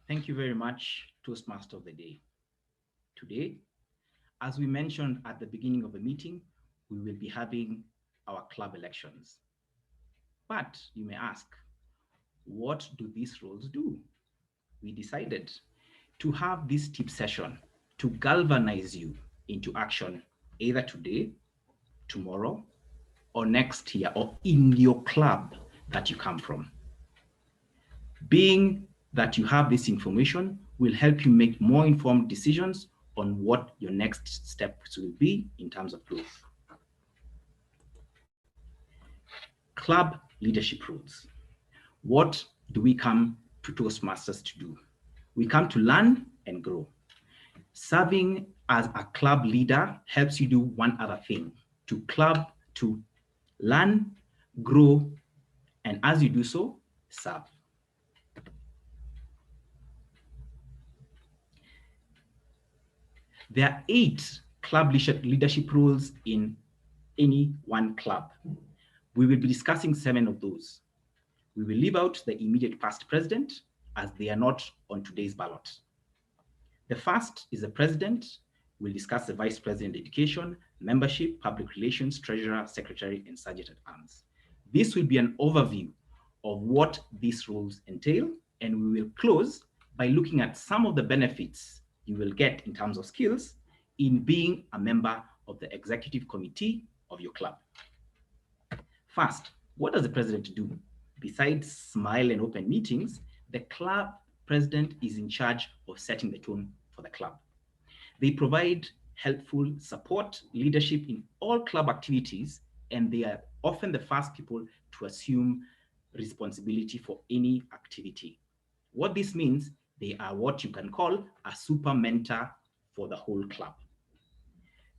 Thank you very much, Toastmaster of the Day. Today, as we mentioned at the beginning of the meeting, we will be having our club elections. But you may ask, what do these roles do? We decided to have this tip session to galvanize you into action either today, tomorrow, or next year, or in your club that you come from. Being that you have this information will help you make more informed decisions on what your next steps will be in terms of growth. Club leadership roles. What do we come to Toastmasters to do? We come to learn and grow. Serving as a club leader helps you do one other thing, to learn, grow, and as you do so, serve. There are 8 club leadership roles in any one club. We will be discussing 7 of those. We will leave out the immediate past president as they are not on today's ballot. The first is the president. We'll discuss the vice president education, membership, public relations, treasurer, secretary, and sergeant at arms. This will be an overview of what these roles entail, and we will close by looking at some of the benefits you will get in terms of skills in being a member of the executive committee of your club. First, what does the president do? Besides smile and open meetings, the club president is in charge of setting the tone for the club. They provide helpful support, leadership in all club activities, and they are often the first people to assume responsibility for any activity. What this means, they are what you can call a super mentor for the whole club.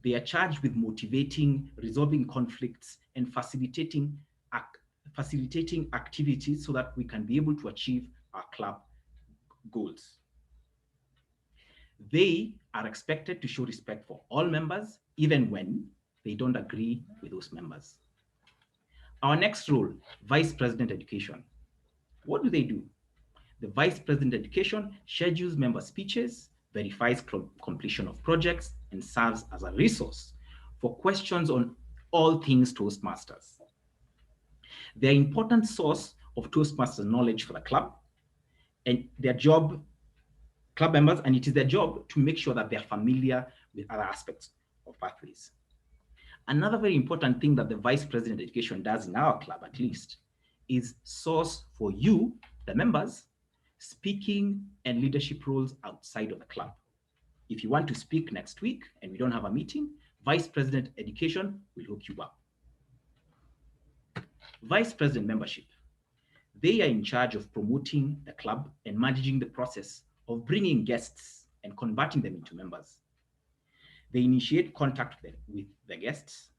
They are charged with motivating, resolving conflicts, and facilitating activities so that we can be able to achieve our club goals. They are expected to show respect for all members, even when they don't agree with those members. Our next role, Vice President Education. What do they do? The Vice President Education schedules member speeches, verifies completion of projects, and serves as a resource for questions on all things Toastmasters. They're an important source of Toastmasters knowledge for the club and their job, club members, and it is their job to make sure that they're familiar with other aspects of pathways. Another very important thing that the Vice President Education does in our club, at least, is source for you, the members, speaking and leadership roles outside of the club. If you want to speak next week and we don't have a meeting, Vice President Education will hook you up. Vice President Membership. They are in charge of promoting the club and managing the process of bringing guests and converting them into members. They initiate contact with the guests.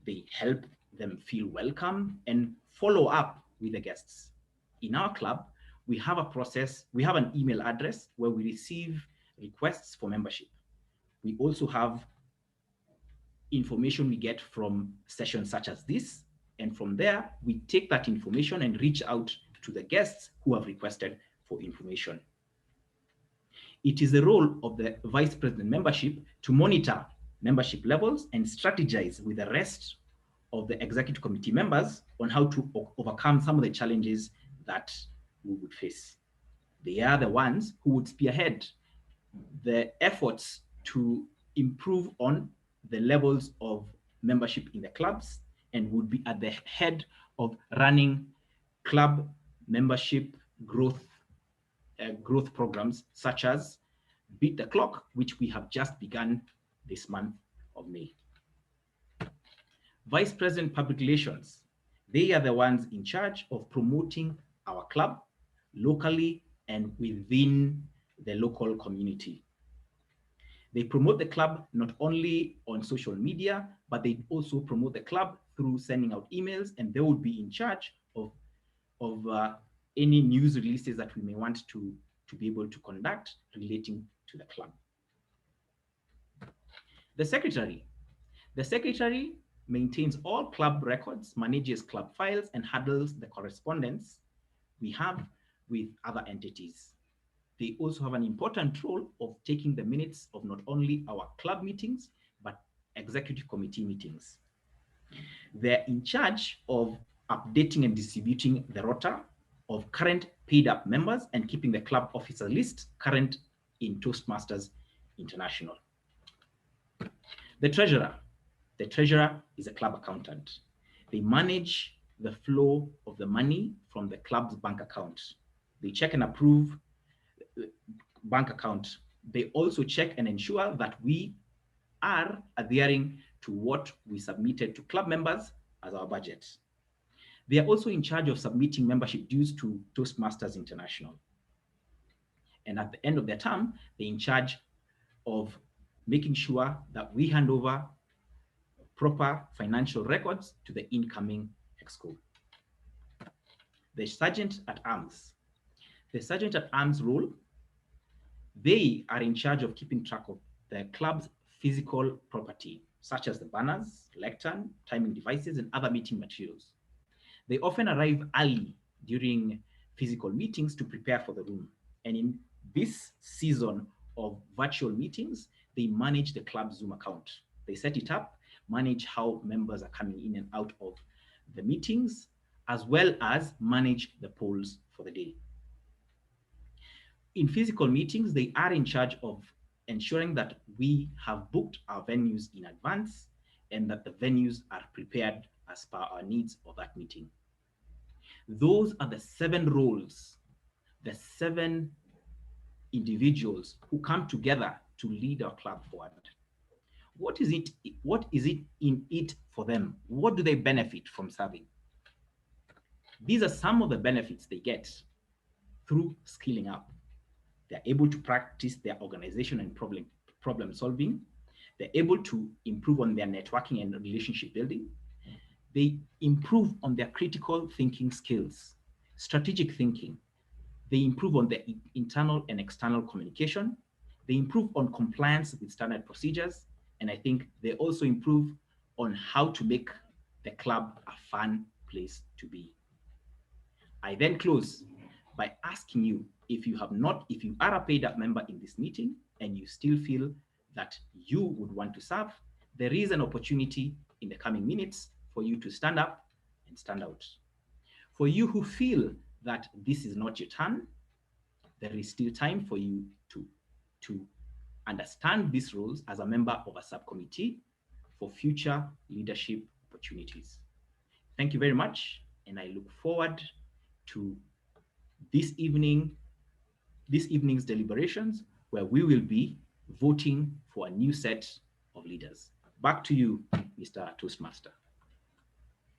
They help them feel welcome and follow up with the guests. In our club, we have a process, we have an email address where we receive requests for membership. We also have information we get from sessions such as this, and from there, we take that information and reach out to the guests who have requested for information. It is the role of the Vice President Membership to monitor membership levels and strategize with the rest of the Executive Committee members on how to overcome some of the challenges that we would face. They are the ones who would spearhead the efforts to improve on the levels of membership in the clubs and would be at the head of running club membership growth programs such as Beat the Clock, which we have just begun this month of May. Vice President Public Relations. They are the ones in charge of promoting our club locally and within the local community. They promote the club not only on social media, but they also promote the club through sending out emails, and they would be in charge of any news releases that we may want to be able to conduct relating to the club. The secretary. The secretary maintains all club records, manages club files, and handles the correspondence we have with other entities. They also have an important role of taking the minutes of not only our club meetings, but executive committee meetings. They're in charge of updating and distributing the rota of current paid up members and keeping the club officer list current in Toastmasters International. The treasurer. The treasurer is a club accountant. They manage the flow of the money from the club's bank account. They check and approve bank account. They also check and ensure that we are adhering to what we submitted to club members as our budget. They are also in charge of submitting membership dues to Toastmasters International. And at the end of their term, they're in charge of making sure that we hand over proper financial records to the incoming exco. The sergeant at arms. The sergeant at arms role, they are in charge of keeping track of the club's physical property, such as the banners, lectern, timing devices, and other meeting materials. They often arrive early during physical meetings to prepare for the room. And in this season of virtual meetings, they manage the club Zoom account. They set it up, manage how members are coming in and out of the meetings, as well as manage the polls for the day. In physical meetings, they are in charge of ensuring that we have booked our venues in advance and that the venues are prepared as per our needs of that meeting. Those are the 7 roles, the 7 individuals who come together to lead our club forward. What is it in it for them? What do they benefit from serving? These are some of the benefits they get through skilling up. They're able to practice their organization and problem solving. They're able to improve on their networking and relationship building. They improve on their critical thinking skills, strategic thinking. They improve on their internal and external communication. They improve on compliance with standard procedures. And I think they also improve on how to make the club a fun place to be. I then close by asking you, if you are a paid up member in this meeting and you still feel that you would want to serve, there is an opportunity in the coming minutes for you to stand up and stand out. For you who feel that this is not your turn, there is still time for you to understand these roles as a member of a subcommittee for future leadership opportunities. Thank you very much, and I look forward to this evening's deliberations, where we will be voting for a new set of leaders. Back to you, Mr. Toastmaster.